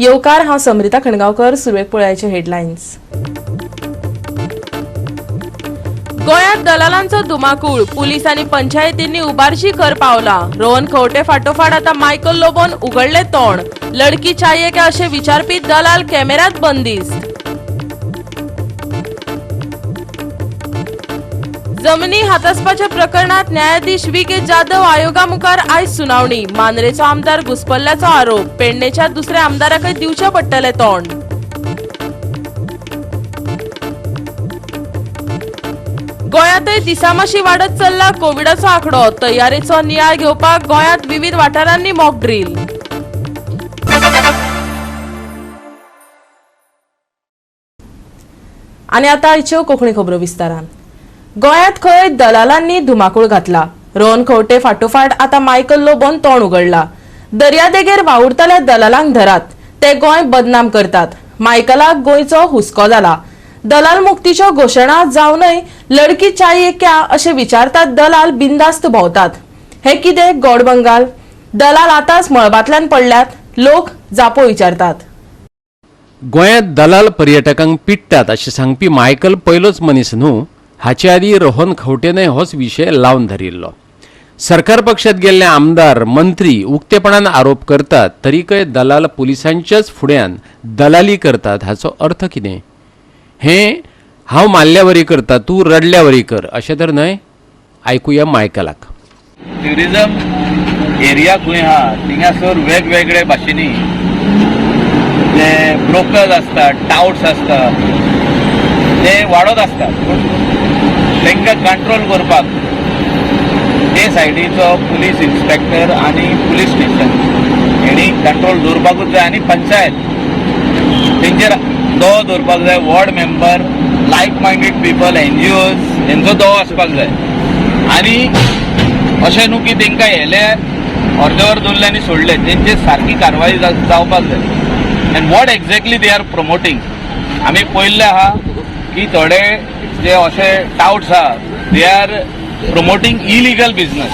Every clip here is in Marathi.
येवकार हांव समरिता खणगांवकर. सुरवेक पळयाचे हेडलायन्स. गोंयांत दलालांचो धुमाकूळ. पुलीस आनी पंचायतींनी उबारशी कर पावला. रोहन खंवटे फाटोफाट आतां मायकल लोबोन उगडले तोंड. लडकी चाहिए क्या अशें विचारपी दलाल कॅमेऱ्यांत बंदिस्त. जमनी हातासपाच्या प्रकरणात न्यायाधीश व्ही.के. जाधव आयोगा मुखार आयज सुनावणी. मांद्रेचो आमदार घुसपल्ल्याचो आरोप. पेडणेच्या दुसऱ्या आमदाराकय दिवचे पडटले तोंड. गोंयांतय दिसामाशी वाडत चल्ला कोविडाचो आंकडो. तयारेचो नियाळ घेवपाक गोंयांत विविध वाठारांनी मॉक ड्रील. आनी आतां आयच्यो कोंकणी खबरो विस्तारान. गोंयांत खंय दलालांनी धुमाकूळ घातला. रोहन खंवटे फाटोफाट आतां मायकल लोबोन तोंड उगडला. दर्यादेगेर वावुरतल्या दलालांक धरात. ते गोंय बदनाम करतात. मायकलाक गोंयचो हुस्को जाला. दलाल मुक्तीच्यो घोशणा जावनय लडकी चाहिए क्या अशें विचारतात दलाल बिनधास्त भोंवतात. हे कितें गोड बंगाल? दलाल आतांच मळबांतल्यान पडल्यात. लोक जापो विचारतात. गोंयांत दलाल पर्यटकांक पिट्टात अशें सांगपी मायकल पयलोच मनीस न्हू. हाचे आदी रोहन खंवटेनय होच विशय लावन धरिल्लो. सरकार पक्षात गेल्ले आमदार मंत्री उक्तेपणान आरोप करतात तरीकय दलाल पुलिसांच्याच फुड्यान दलाली करतात. हाचो अर्थ कितें? हें हांव मारल्यावरी करता तूं रडल्यावरी कर अशें तर न्हय. आयकुया मायकलाक. ट्युरिजम एरिया खंय आहा थिंगासर वेगवेगळे भाशेनी जे ब्रोकर्स असतात, टाउट्स असतात, ते वाडत असतात. पूण तांकां कंट्रोल करपाक ते सायडीचो पुलीस इन्स्पेक्टर आनी पुलीस स्टेशन हेणी कंट्रोल दवरपाकूच जाय. आनी पंचायत तेंचेर दो दवरपाक जाय. वॉर्ड मेंबर, लायक मायंडेड पीपल, NGOs हेंचो दो आसपाक जाय. आनी अशें न्हू की तांकां येले अर्देवर दवरले आनी सोडले. तेंचेर सारकी कारवाई जावपाक जाय. And what exactly they are promoting आमी पळयल्लें आहा की थोडे जे अशे टाउट्स आहा they are promoting illegal business.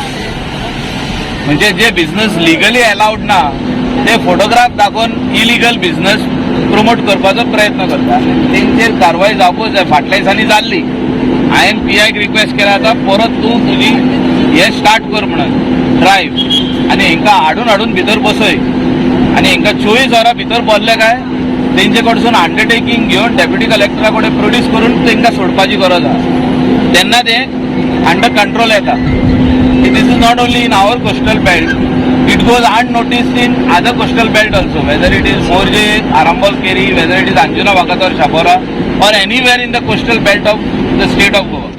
म्हणजे जे बिझनस लिगली अलाउड ना ते फोटोग्राफ दाखोवन इलिगल बिझनस प्रमोट करपाचो प्रयत्न करता. तेंचेर कारवाई जावपूच जाय. फाटल्या दिसांनी जाल्ली. हांवें PIक रिक्वेस्ट केला आतां परत तूं तुजी हे स्टार्ट कर म्हणून ड्रायव्ह आनी हांकां हाडून भितर बसय. आनी हांकां 24 वरां भितर बसले काय तेंचे कडसून अंडरटेकिंग घेवन डेप्युटी कलेक्टरा कडेन प्रोड्यूस करून तांकां सोडपाची गरज आसा. तेन्ना ते अंडर कंट्रोल येता. This is not only in our coastal belt, it goes unnoticed in other coastal belt also, whether it is Morjim, Arambol Keri, whether it is Anjuna Vagator, Chapora और anywhere in the coastal belt of the state of Goa.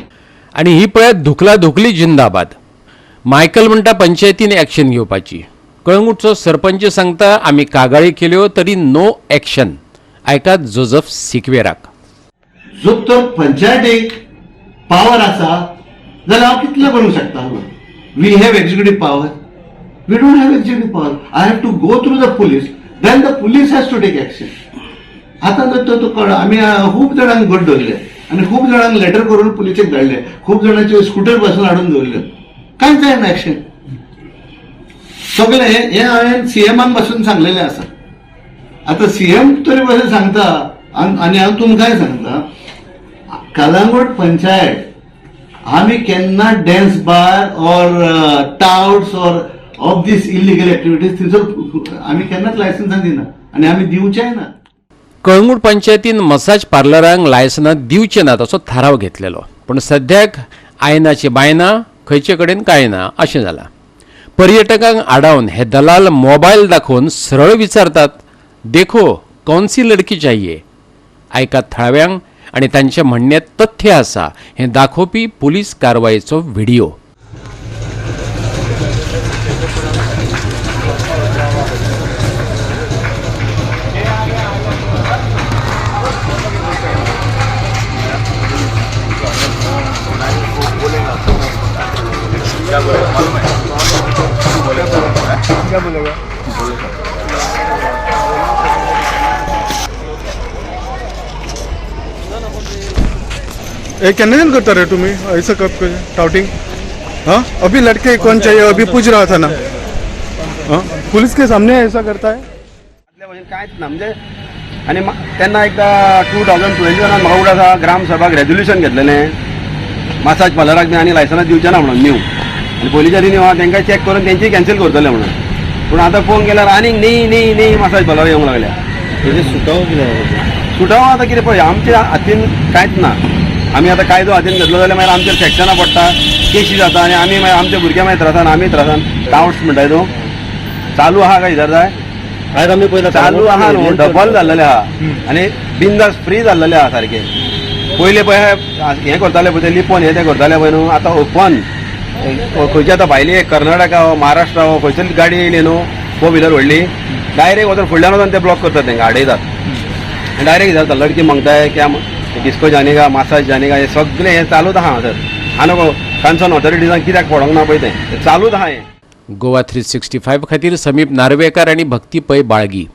आनी ही पळयात धुकला धुकली जिंदाबाद. मायकल म्हणटा पंचायतीन एक्शन घेवपाची. कळंगूटचो सरपंच सांगता आमी कागाळी केल्यो तरी नो एक्शन. आयकात जोझफ सिक्वेराक. जो तर पंचायतीक पावर आसा जाल्यार हांव कितले करूंक शकता. We have executive power. We don't have executive power. I have to go through the police. Then the police has to take action. आतां जर तो आमी खूब जाणांक घट धरले आनी खूब जाणांक लेटर करून पुलिसेक धाडले. खूब जाणांचे स्कूटर बसून हाडून दवरले. कांयच जायना एक्शन. सगळे हे हांवें CMाक बसून सांगलेलें आसा. आता CM तरी बरें सांगता आनी हांव तुमकांय सांगता कलंगूट पंचायत आमी केन्ना dance bar or touts or of these illegal activities थंयसर आमी केन्नाच लायसन्सां दिना आनी आमी दिवचेय ना. कळंगूट पंचायतीन मसाज पार्लरांक लायसनां दिवचे नात असो थाराव घेतलेलो. पूण सद्याक आयनाची बायना खंयचे कडेन कांय ना अशें जालां. पर्यटकांक आडावन हे दलाल मोबायल दाखोवन सरळ विचारतात देखो कौन सी लडकी चाहिए. आयकात थळाव्यांक आनी तांचे म्हणणे तथ्य आसा हें दाखोवपी पुलीस कारवायेचो व्हिडिओ. कहने दिन करता रहे तुम्हें ऐसा कब टाउटिंग? हाँ अभी लड़के कौन चाहिए अभी पूछ रहा था ना. हाँ पुलिस के सामने ऐसा करता है. कांयच ना म्हणजे आनी तेन्ना एकदा 2021 म्हाका उगडास ग्रामसभाक रेजोल्युशन घेतलेलें मसाज पार्लराक बी आनी लायसन्स दिवचें ना म्हणून न्यू आनी पोलिसांनी न्यू तांकां चॅक करून तेंची कॅन्सल करतले म्हणून पूण आतां पळोवंक गेल्यार आनीक नी मसाज पार्लर येवंक लागल्या तेजे सुटाव आतां कितें पळय आमच्या हातीन कांयच ना आमी आतां कायदो हातीन घेतलो जाल्यार मागीर आमचेर सेक्शनां पडटा केसी जाता आनी आमी मागीर आमच्या भुरग्यां मागीर त्रासान आमी त्रासान डावट्स म्हणटाय न्हू चालू आहा काय विचार जाय आयज आमी पळयला चालू आहा न्हू डबल जाल्लेले आहा आनी बिंदास फ्री जाल्लेले आहा सारके पयले पळय हें करताले पळय ते लिपोन हें तें करताले पळय न्हू आतां ओपन खंयची आतां भायली कर्नाटका हो महाराष्ट्रा हो खंयसर गाडी येयली न्हू 4 व्हिलर व्हडली डायरेक्ट वचून फुडल्यान वचून ते ब्लॉक करतात तेंकां आडयतात डायरेक्ट विचारता लडकी मागताय क्या डिस्को जाने का मसाज जाने का हे सगळें हें चालूच आहा हांगासर आनी कन्सर्न ऑथॉरिटीजांक कित्याक पडोंक ना पळय तें चालूच आहा हें गोवा 365 खातीर समीप नार्वेकार आनी भक्ती पै बाळगी.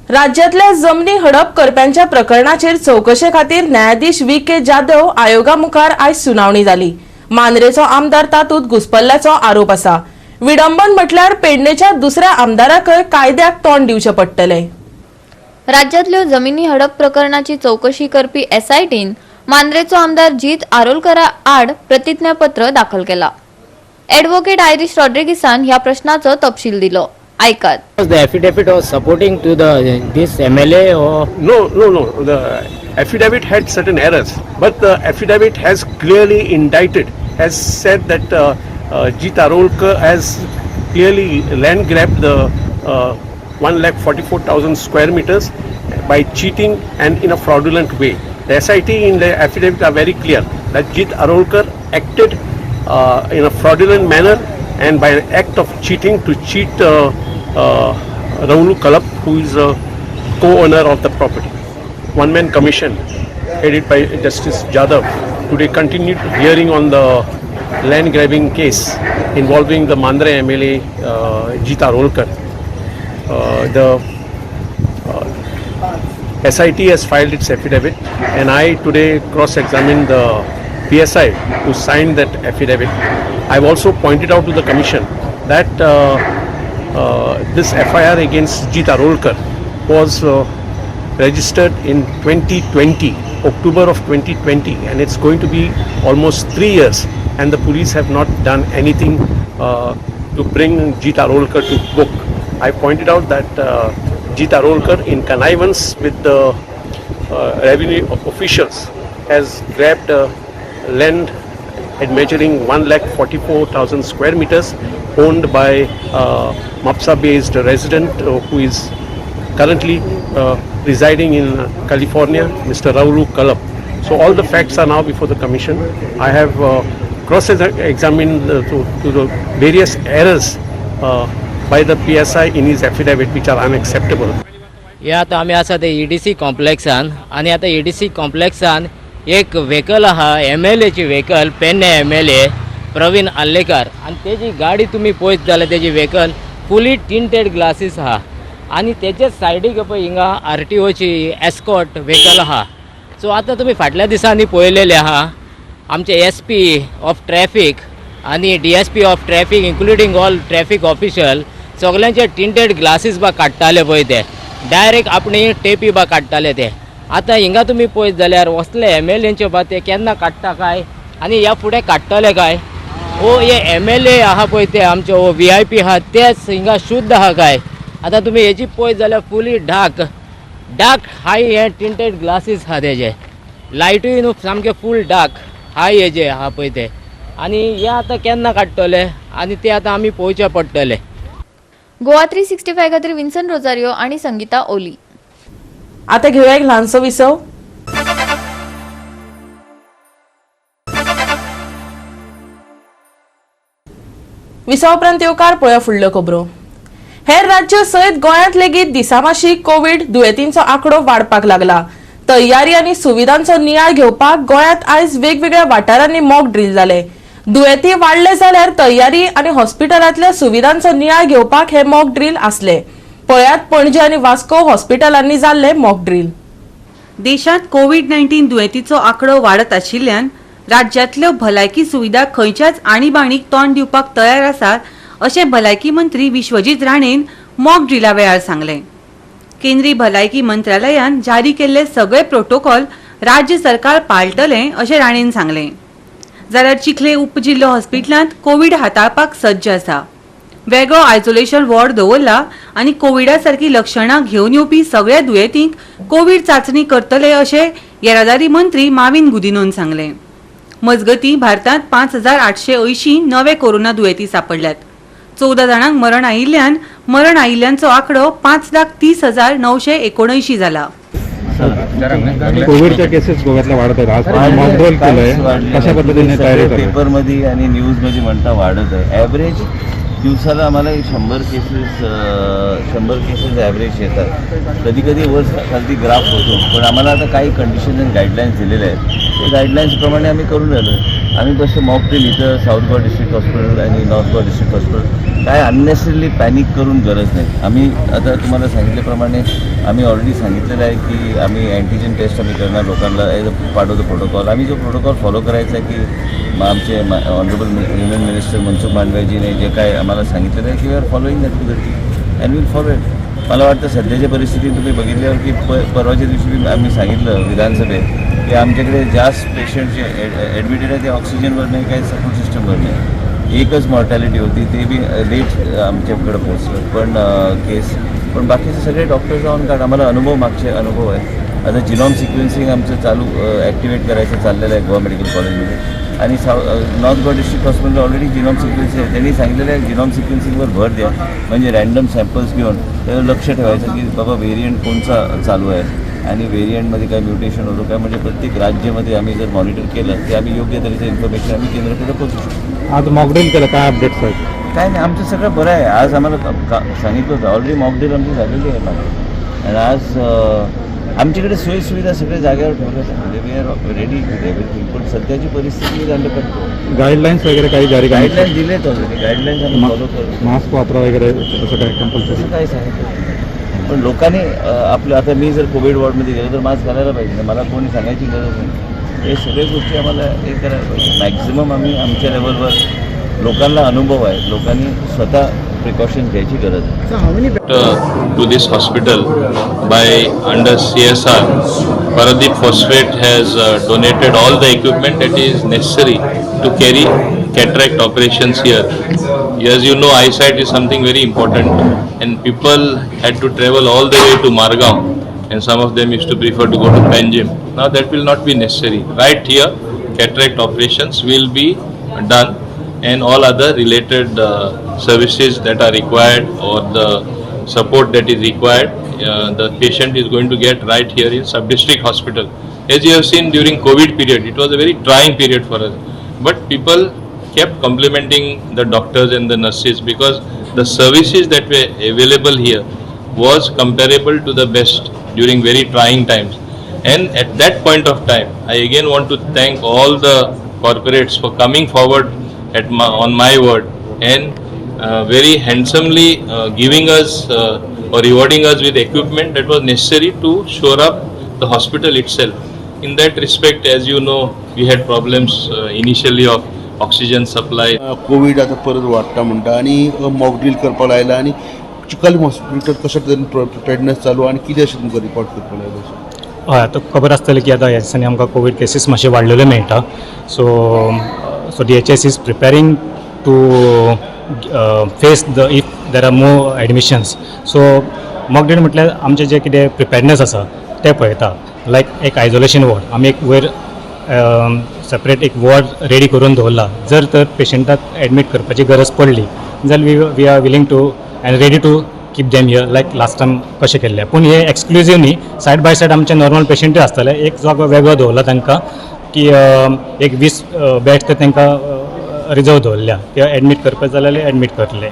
राज्यातल्या जमनी हडप करप्यांच्या प्रकरणाचेर चौकशे खातीर न्यायाधीश V.K. जाधव आयोगा मुखार आयज सुनावणी जाली. मांद्रेचो आमदार तातूंत घुसपल्ल्याचो आरोप आसा. विडंबन म्हटल्यार पेडणेच्या दुसऱ्या आमदाराकय कायद्याक तोंड दिवचें पडटलें. राज्यातल्यो जमिनी हडप प्रकरणाची चौकशी करपी एसआयटीन मांद्रेचो आमदार जीत आरोलकरा आड प्रतिज्ञापत्र दाखल केला. एडव्होकेट आयरिश रॉड्रिगिसान ह्या प्रश्नाचो तपशील दिलो. ऐकात. The affidavit was supporting to this MLA or No. The affidavit had certain errors, but the affidavit has clearly indicted, has said that Jeet Arolkar has clearly land grabbed the 1,44,000 square meters by cheating and in a fraudulent way. The SIT in the affidavit are very clear that Jeet Arolkar acted in a fraudulent manner and by an act of cheating to cheat Rahul Kalap, who is a co-owner of the property. One-man commission headed by Justice Jadhav today continued hearing on the land grabbing case involving the Mandre MLA Jeet Arolkar. The SIT has filed its affidavit and I today cross-examined the PSI who signed that affidavit. I've also pointed out to the commission that this FIR against Jeet Arolkar was registered in 2020, October of 2020, and it's going to be almost 3 years and the police have not done anything to bring Jeet Arolkar to book. I pointed out that Jeet Arolkar, in connivance with the revenue officials, has grabbed land at measuring 1,44,000 square meters owned by Mapsa based resident who is currently residing in California, Mr. Rahul Kalap. So all the facts are now before the commission. I have cross-examined to the various errors by the PSI in his affidavit which are unacceptable. या आता आम्ही आसा ते EDC कॉम्प्लेक्सान आणि आता EDC कॉम्प्लेक्सान एक व्हेकल आहा MLA ची व्हेकल पेडणे MLA प्रवीण आल्लेकर आणि त्याची गाडी तुम्ही पळयत जाल्यार त्याची व्हेकल फुली टिंटेड ग्लासीस आहा आणि त्याच्या सायडीक पळय हिंगा RTO ची एस्कॉर्ट व्हेकल आहा. सो आता तुम्ही फाटल्या दिसांनी पळयलेले आहा आमचे SP ऑफ ट्रॅफिक आणि DSP of traffic including all traffic official सगळ्यांचे टिंटेड ग्लासीस बा काडटाले पळय ते डायरेक्ट आपणे टेपी बा काडटाले ते. आता हिंगा तुम्ही पळयत जाल्यार वसले MLAंचे बा ते केन्ना काडटा काय आणि ह्या फुडें काडटले काय हो हे MLA आहा पळय ते आमचे हो VIP आहा तेच हिंगा शुद्ध आहा काय. आता तुम्ही हेची पळयत जाल्यार फुली डार्क हाय हे टिंटेड ग्लासीस आहा तेजे लायटूय न्हू सामके फूल डार्क हाय हेजे आहा पळय ते आणि हे आता केन्ना काडटले आणि ते आता आमी पळोवचे पडटले. गोवा 365 खातीर विन्सन रोजारियो आणि संगीता ओली. आता घेऊया एक ल्हानसो विसव. विसव उपरांत येवकार पळया फुडल्यो खबरो. हेर राज्य सयत गोंयांत लेगीत दिसामाशी कोविड दुयेंतींचो आंकडो वाडपाक लागला. तयारी आनी सुविधांचो नियाळ घेवपाक गोंयांत आयज वेगवेगळ्या वाठारांनी मॉक ड्रील जाले. दुयेंती वाडले जाल्यार तयारी आनी हॉस्पिटलांतल्या सुविधांचो नियाळ घेवपाक हे मॉक ड्रील आसले. पळयात पणजी आनी वास्को हॉस्पिटलांनी जाल्ले मॉक ड्रील. देशांत कोविड-19 दुयेंतीचो आंकडो वाडत आशिल्ल्यान राज्यांतल्यो भलायकी सुविधा खंयच्याच आणीबाणीक तोंड दिवपाक तयार आसात अशें भलायकी मंत्री विश्वजीत राणेन मॉक ड्रिला वेळार सांगलें. केंद्रीय भलायकी मंत्रालयान जारी केल्ले सगळे प्रोटोकॉल राज्य सरकार पाळटले अशें राणेन सांगलें. जाल्यार चिखले उपजिल्लो हॉस्पिटलांत कोविड हाताळपाक सज्ज आसा. वेगळो आयसोलेशन वॉर्ड दवरला आनी कोविडा सारखी लक्षणां घेवन येवपी सगळ्या दुयेंतींक कोविड चांचणी करतले अशें येरादारी मंत्री माविन गुदिनोन सांगलें. मजगतीं भारतांत 5,880 नवे कोरोना दुयेंती सापडल्यात. 14 जाणांक मरण आयिल्ल्यांचो आंकडो 5,30,979 जाला. कोविडच्या केसेस गोव्यातल्या वाढत आहेत. आज मॉकड्रिल केलंय, कशा पद्धतीने तयारी करताय? पेपरमध्ये आणि न्यूजमध्ये म्हणता वाढत आहे. ॲव्हरेज दिवसाला आम्हाला 100 केसेस ॲव्हरेज येतात. कधी कधी वर खालती ग्राफ होतो, पण आम्हाला आता काही कंडिशन आणि गाईडलाईन्स दिलेले आहेत. ते गाईडलाईन्सप्रमाणे आम्ही करून राहिलो. आम्ही तसं मॉक ड्रिल इथं साऊथ गोवा डिस्ट्रिक्ट हॉस्पिटल आणि नॉर्थ गोवा डिस्ट्रिक्ट हॉस्पिटल काय अननेसरली पॅनिक करून गरज नाही. आम्ही आता तुम्हाला सांगितल्याप्रमाणे आम्ही ऑलरेडी सांगितलेलं आहे की आम्ही अँटीजन टेस्ट आम्ही करणार लोकांना as a part of the protocol. आम्ही जो प्रोटोकॉल फॉलो करायचा आहे की आमचे ऑनरेबल युनियन मिनिस्टर मनसुख मांडवियाजीने जे काय आम्हाला सांगितलेलं आहे की we are following that to the T and will follow it. मला वाटतं सध्याच्या परिस्थितीत तुम्ही बघितल्यावर की परवाच्या दिवशी आम्ही सांगितलं विधानसभेत की आमच्याकडे जास्त पेशंट जे ॲडमिटेड आहे ते ऑक्सिजनवर नाही, काही सपोर्ट सिस्टमवर नाही. एकच मॉर्टॅलिटी होती, ते बी लेट आमच्याकडे पोचलं पण केस. पण बाकीचे सगळे डॉक्टर्स ऑन कार्ड. आम्हाला मागचे अनुभव आहे. आता जिनॉम सिक्वेन्सिंग आमचं चालू ॲक्टिवेट करायचं चाललेलं आहे गोवा मेडिकल कॉलेजमध्ये. आणि north Goa district hospital already genome sequencing आहे. त्यांनी सांगितलेलं आहे जिनॉम सिक्वेन्सिंगवर भर द्या, म्हणजे रँडम सॅम्पल्स घेऊन त्यावर लक्ष ठेवायचं की बाबा व्हेरियंट कोणचा चालू आहे आणि व्हेरियंटमध्ये काय म्युटेशन होतं काय, म्हणजे प्रत्येक राज्यामध्ये आम्ही जर मॉनिटर केलं ते आम्ही योग्य तऱ्हेचं इन्फॉर्मेशन आम्ही केंद्राकडे पोहोचू शकतो. आज मॉकड्रिल केलं, काय अपडेट्स आहेत? काय नाही, आमचं सगळं बरं आहे. आज आम्हाला सांगितलं होतं ऑलरेडी मॉकड्रिल आमची झालेली आहे ना. आणि आज आमच्याकडे सोयीसुविधा सगळ्या जागेवर ठेवल्या म्हणजे we are ready with everything. पण सध्याची परिस्थिती अंडर कंट्रोल. गाईडलाईन्स वगैरे काही जारी गाईडलाईन्स दिलेत ऑलरेडी. गाईडलाईन्स आम्ही फॉलो करतो. मास्क वापरा वगैरे तसं काय कंपल्सरी? काय सांगितलं, पण लोकांनी आपलं आता मी जर कोविड वॉर्डमध्ये गेलो तर मास्क घालायला पाहिजे. मला कोणी सांगायची गरज नाही. हे सगळ्या गोष्टी आम्हाला हे करायला पाहिजे. मॅक्झिमम आम्ही आमच्या लेवलवर लोकांना अनुभव आहे, लोकांनी स्वतः प्रिकॉशन्स घ्यायची गरज आहे. To this hospital by under CSR, Paradeep Phosphate has donated all the equipment that is necessary to carry cataract operations here. As you know, eyesight is something very important, and people had to travel all the way to Margao, and some of them used to prefer to go to Panjim. Now that will not be necessary. Right here, cataract operations will be done, and all other related services that are required or the support that is required, the patient is going to get right here in sub-district hospital. As you have seen during COVID period, it was a very trying period for us. But people kept complimenting the doctors and the nurses because the services that were available here was comparable to the best during very trying times. And at that point of time, I again want to thank all the corporates for coming forward on my word and very handsomely giving us or rewarding us with equipment that was necessary to shore up the hospital itself. In that respect, as you know, we had problems initially of oxygen supply. Covid आता परत वाडटा म्हणटा आनी मॉकड्रिल करपाक लायला आनी चिखल हॉस्पिटल कशा तरेन प्रिपेर्डनेस चालू आनी कितें अशें तुमकां रिपोर्ट करपाक लायला? हय, आतां खबर आसतलें की आतां ह्या दिसांनी आमकां कोवीड केसीस मातशे वाडलेले मेळटा. So DHS is preparing to face if there are more admissions. So mock drill म्हटल्यार आमचें जें कितें प्रिपेर्डनेस आसा तें पळयता. लायक एक आयसोलेशन वॉर्ड आमी एक वयर सेपरेट एक वॉर्ड रेडी करून दवरला. जर तर पेशंटाक एडमीट करपाची गरज पडली जाल्यार we are willing to and ready to keep them here like last time कशें केल्लें. पूण हे एक्सक्लुजीव न्ही, सायड बाय सायड आमचे नॉर्मल पेशंटूय आसतले. एक जागो वेगळो दवरला तांकां की एक 20 बेड्स ते तांकां रिजर्व दवरल्या. ते एडमीट करपाक जाल्यार एडमीट करतले.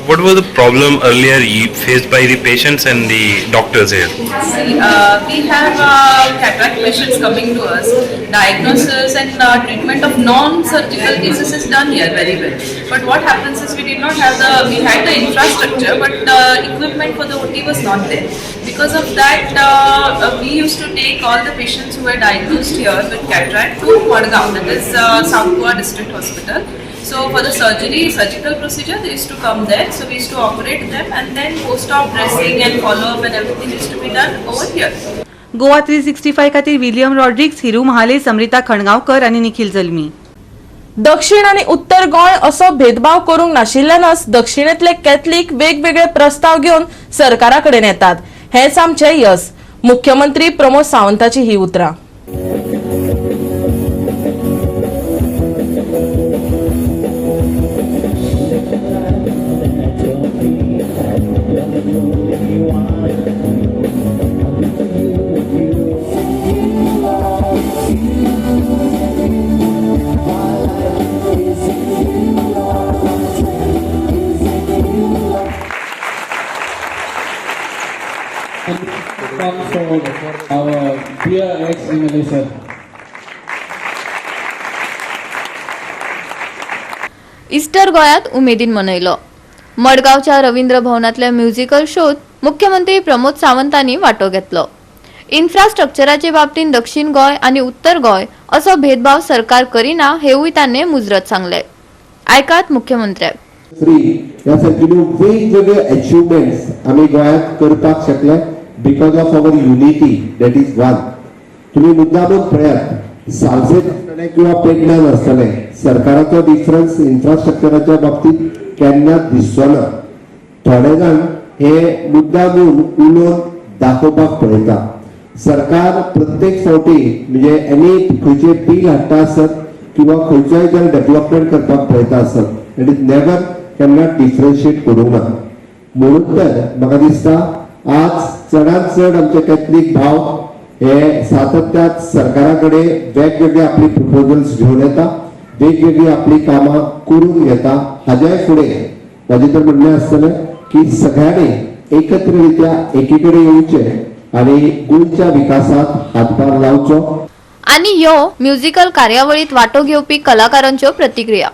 What was the problem earlier faced by the patients and the doctors here? See, we have cataract patients coming to us. Diagnosis and treatment of non-surgical cases is done here very well. But what happens is we had the infrastructure, but the equipment for the OT was not there. Because of that, we used to take all the patients who were diagnosed here with cataract to Margao, that is South Goa District Hospital. So for the surgical procedure, they used to come there. So we used to operate them, and then post-op dressing and follow-up and everything used to be done over here. Goa 365 खातीर विलियम रॉड्रिक्स, हिरू महाले, समरिता खणगांवकर आणि निखिल जल्मी. दक्षिण आणि उत्तर गोंय असो भेदभाव करूंक नाशिल्ल्यानच दक्षिणेतले कॅथलिक वेगवेगळे प्रस्ताव घेवन सरकारा कडेन येतात. हेच आमचे यश. मुख्यमंत्री प्रमोद सावंताची ही उतरां. इस्टर गोयात उमेदीन मनयलो. मडगावच्या रवींद्र भवनातल्या म्युझिकल शोत मुख्यमंत्री प्रमोद सावंतांनी वांटो घेतलो. इन्फ्रास्ट्रक्चराचे बाबतीत दक्षिण गोय आणि उत्तर गोय असो भेदभाव सरकार करिना हेवूय ताणे मुजरत सांगले. ऐकात मुख्यमंत्री. ह्या सारकिल्यो वेगवेगळ्यो अचिव्हमेंट्स आमी गोंयांत करपाक शकले because of our unity that is one. तुम्ही मुद्दामून पळयात सालसेत आसतले किंवा पेडण्यान आसतले सरकाराचो डिफरन्स इन्फ्रास्ट्रक्चराच्या बाबतीत केन्नाच दिसचो ना. थोडे जाण हे मुद्दामून उलोवन दाखोवपाक पळयता. सरकार प्रत्येक फावटी म्हणजे एनी खंयचे बील हाडटा आसत किंवा खंयचोय जर डेव्हलपमेंट करपाक पळयता आसत इट इज नेवर केन्ना डिफरन्शिएट करूंक ना. म्हणून तर म्हाका दिसता आज चडांत चड आमचे कॅथलिक भाव हे सातत्यात सरकारा कडेन वेगवेगळे आपली प्रपोजल्स घेवन येता, वेगवेगळी आपली कामां करून घेता. हाज्याय फुडें म्हाजें तर म्हणणें आसतलें की सगळ्यांनी एकत्रित्या एकी कडेन येवचें आनी गोंयच्या विकासात हातभार लावचो. आणि यो म्युझिकल कार्यावळीत वांटो घेवपी कलाकारांच्यो प्रतिक्रिया.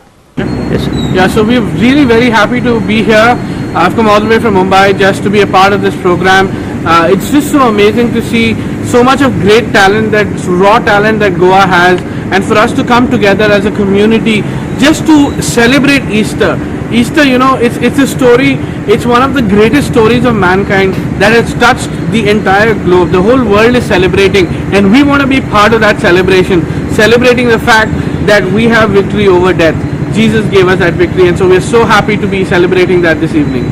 Yeah, so we're really very happy to be here. I've come all the way from Mumbai just to be a part of this program. It's just so amazing to see so much of great talent, that raw talent that Goa has, and for us to come together as a community just to celebrate Easter. Easter, you know, it's a story, it's one of the greatest stories of mankind that has touched the entire globe. The whole world is celebrating, and we want to be part of that celebration, celebrating the fact that we have victory over death. Jesus gave us that victory, and so we're so happy to be celebrating that this evening.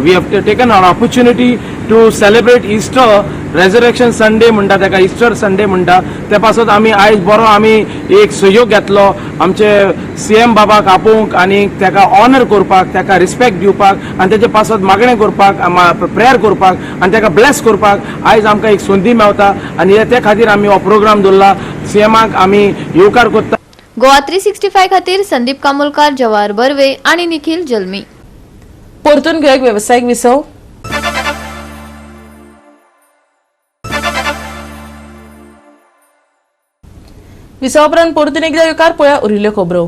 We have taken our opportunity to celebrate Easter, Resurrection Sunday म्हणटा ताका, Easter Sunday म्हणटा. ते पासून आमी आयज बरो आमी एक सहयोग घेतलो आमचे CM बाबाक आपोवंक आनी ताका ऑनर करपाक, ताका रिस्पेक्ट दिवपाक आनी तेजे पासून मागणें करपाक, प्रेयर करपाक आनी ताका ब्लेस करपाक आयज आमकां एक संदी मेळटा. आनी ते खातीर आमी हो प्रोग्राम दवरला. CMाक आमी येवकार करता. गोवा 365 खातीर संदीप कामोलकार, जवाहर बर्वे आणि निखिल जल्मी. परतून घेऊया एक व्यावसायिक विसव. विसवापरांत परतून एकदा येवकार पळया उरिल्ल्यो खबरो.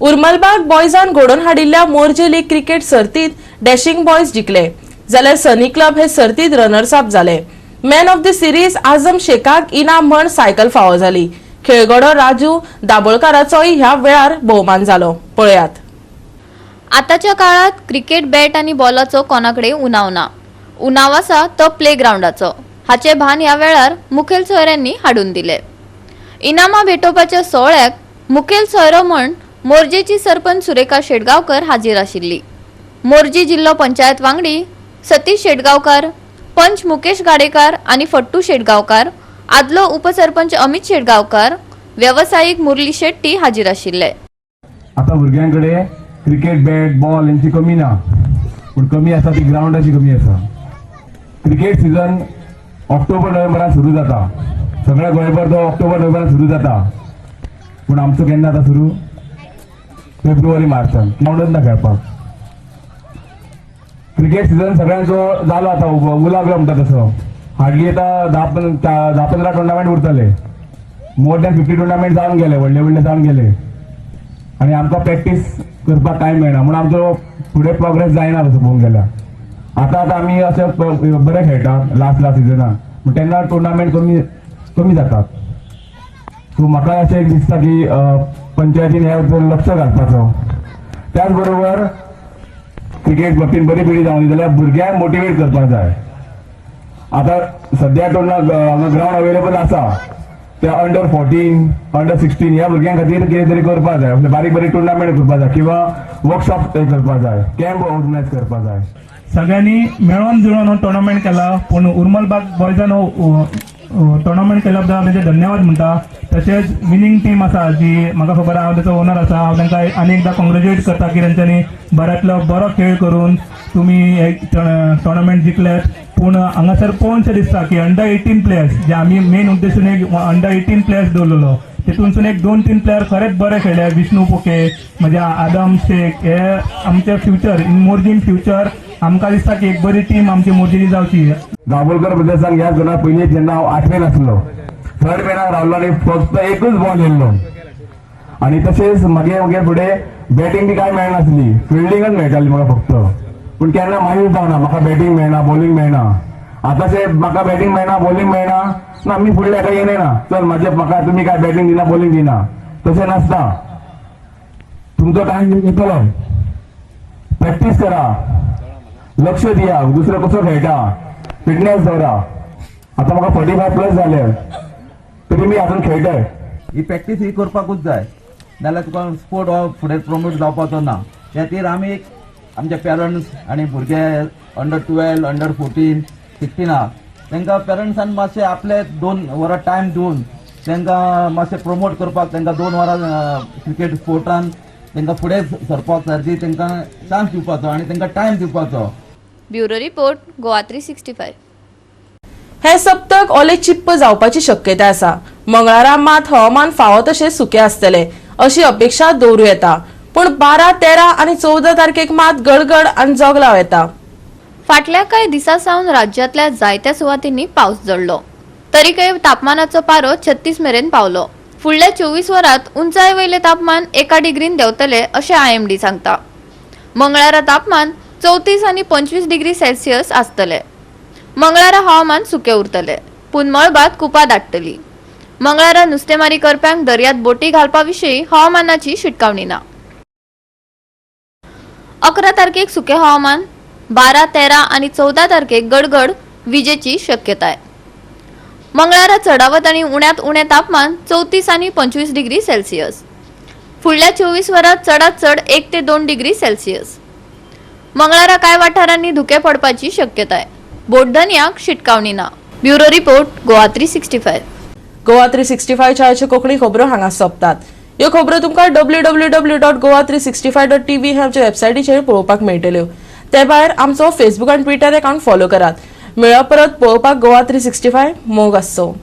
उर्मलबाग बॉयजान घडोवन हाडिल्ल्या मोर्जे लीग क्रिकेट सर्तीत डॅशिंग बॉयज जिखले, जाल्यार सनी क्लब हे सर्तीत रनर्स अप जाले. Man of the series Azam शेखाक इनाम म्हण सायकल फावो जाली. खेळगडो राजू दाबोळकाराचोय ह्या वेळार भोवमान जालो. पळयात. आताच्या काळात क्रिकेट बॅट आणि बॉलाचो कोणाकडे उणाव ना. उणाव आसा तो प्लेग्राउंडाचो. हाचे भान ह्या वेळार मुखेल सोयऱ्यांनी हाडून दिले. इनामां भेटोवपाच्या सोहळ्याक मुखेल सोयरो म्हण मोर्जेची सरपंच सुरेखा शेटगांवकर हाजीर आशिल्ली. मोर्जी जिल्लो पंचायत वांगडी सतीश शेटगांवकार, पंच मुकेश गाडेकार आणि फट्टू शेटगांवकार, आदलो उपसरपंच अमित शेटगांवकार, व्यावसायिक मुरली शेट्टी हाजीर आशिल्ले. आता भुरग्यांकडे क्रिकेट बॅट बॉल यांची कमी ना, पण कमी आसा ती ग्राउंडाची कमी आसा. क्रिकेट सीझन ऑक्टोबर नोव्हेंबरात सुरू जाता. सगळ्या गोंयभर तो ऑक्टोबर नोव्हेंबरात सुरू जाता, पण आमचो केन्ना आता सुरू? फेब्रुवारी मार्चान. ग्राउंडच ना खेळपाक. क्रिकेट सीझन सगळ्यांचो जालो आता, उलागलो म्हणटा तसो. हार्डली आता 10-15 टुर्नामेंट उरतले. मोर दॅन 50 टुर्नामेंट जावन गेले, व्हडले जावन गेले, आणि आमकां प्रॅक्टीस करपाक टायम मेळना, म्हणून आमचो फुडें प्रोग्रेस जायना असो पळोवंक गेल्यार. आता आमी अशे बरे खेळटा लास्ट सिजनाक, पूण तेन्ना टुर्नामेंट कमी जातात. सो म्हाका अशें एक दिसता की पंचायतीन ह्या लक्ष घालपाचो. त्याच बरोबर क्रिकेट बाबतीत बरी पिढी जावं जाल्यार भुरग्यांक मोटिवेट करपाक जाय. आता सध्या ग्राउंड अवेलेबल आसा त्या अंडर 14, अंडर 16 ह्या भुरग्यां खातीर कितें तरी करपाक जाय. बारीक बारीक टुर्नामेंट करपाक जाय किंवा वर्कशॉप करपाक जाय, कॅम्प ऑर्गनायज करपाक जाय. सगळ्यांनी मेळून जुळून हो टुर्नामेंट केला. पूण उर्मलबाग बॉयजान हो टुर्नामेंट केल्या बद्दल ताचे धन्यवाद म्हणटा. तशेंच विनिंग टीम आसा जी म्हाका खबर आसा, हांव ताचो ओनर आसा, हांव तांकां आनी एकदां कॉंग्रेच्युलेट करता की तांच्यांनी बऱ्यांतलो बरो खेळ करून तुमी हे टुर्नामेंट जिखल्यात. पूण हांगासर पळोवनशें दिसता की अंडर 18 प्लेयर्स जे आमी मेन उद्देशून एक अंडर 18 प्लेयर्स दवरलेलो, तितूनसून एक 2-3 प्लेयर खरेंच बरे खेळ्ळे. विष्णू पोके, म्हणजे आदम शेख, हे आमचे फ्युचर इन मोर्जीन फ्युचर आमकां दिसता की एक बरी टीम आमची मोर्जीनी जावची. दाबोलकर बद्दल सांग, ह्या जोना पयलीं जेन्ना हांव 8वेन आसलो थर्ड मॅनाक रावलो आनी फक्त एकूच बॉल येयल्लो. आनी तशेंच मागे फुडें बॅटींग बी कांय मेळनासली, फिल्डिंगच मेळटाली म्हाका फक्त. पूण केन्ना मागीर जावना म्हाका बॅटींग मेळना, बॉलिंग मेळना. आतांशें म्हाका बॅटींग मेळना, बॉलिंग मेळना ना मी फुडल्या हेका येयना ना, चल म्हाका तुमी काय बॅटींग दिना, बॉलिंग दिना, तशें नासता. तुमचो टायम घेतलो, प्रॅक्टीस करा, लक्ष दिया, दुसरो कसो खेळटा, फिटनेस दवरा. आता म्हाका 45+ जाले तरी मी अजून खेळटाय. ही प्रॅक्टीस ही करपाकूच जाय, नाल्यार तुका स्पोर्ट हो फुडें प्रमोट जावपाचो ना. त्या खातीर आमी आमचे पेरंट्स आनी भुरगे अंडर 12, अंडर 14, 16 आहा तांकां पेरंट्सान मातशें आपले 2 वरां टायम दिवन तांकां मातशें प्रमोट करपाक, तांकां 2 वरां क्रिकेट स्पोर्टान तांकां फुडें सरपाक सारकी तांकां चान्स दिवपाचो आनी तांकां टायम दिवपाचो. Bureau report Goa 365. हे सप्तक ओले चिप्प जावपाची शक्यताय आसा. मंगळारा मात हवामान फावो तशें सुकें आसतलें अशी अपेक्षा दवरूं येता. पूण 12, 13 आनी 14 तारखेक मात गडगड आनी जोगलाव येता. फाटल्या कांय दिसा सावन राज्यातल्या जायत्या सुवातींनी पावस जडलो. तरीकय तापमानाचो पारो 36 मेरेन पावलो. फुडल्या 24 वरांत उंचाये वयले तापमान 1 डिग्रीन देंवतले अशें IMD सांगता. मंगळारा तापमान 34 आनी 25 डिग्री सेल्सियस आसतले. मंगळारा हवामान सुकें उरतले, पूण मळबात कुपां दाटतली. मंगळारा नुस्तेमारी करप्यांक दर्यांत बोटी घालपा विशीं हवामानाची शिटकावणी ना. 11 तारखेक सुकें हवामान, 12, 13 आनी 14 तारखेक गडगड विजेची शक्यताय. मंगळारा चडावत आनी उण्यांत उणें तापमान 34 आनी 25 डिग्री सेल्सियस. फुडल्या 24 वरांत चडांत चड 1 ते 2 डिग्री सेल्सियस. मंगळारा कांय वाठारांनी धुकें पडपाची शक्यताय. बोटधन्याक शिटकावणी ना. Bureau report Goa 365. गोवा 365 च्या कोंकणी खबरो हांगा सोंपतात. ह्यो खबरो तुमकां www.goa365.tv ह्या आमच्या वेबसायटीचेर पळोवपाक मेळटल्यो. ते भायर आमचो फेसबूक आनी ट्विटर अकाउंट फॉलो करात. मेळप परत पळोवपाक गोवा 365 मोग आसचो.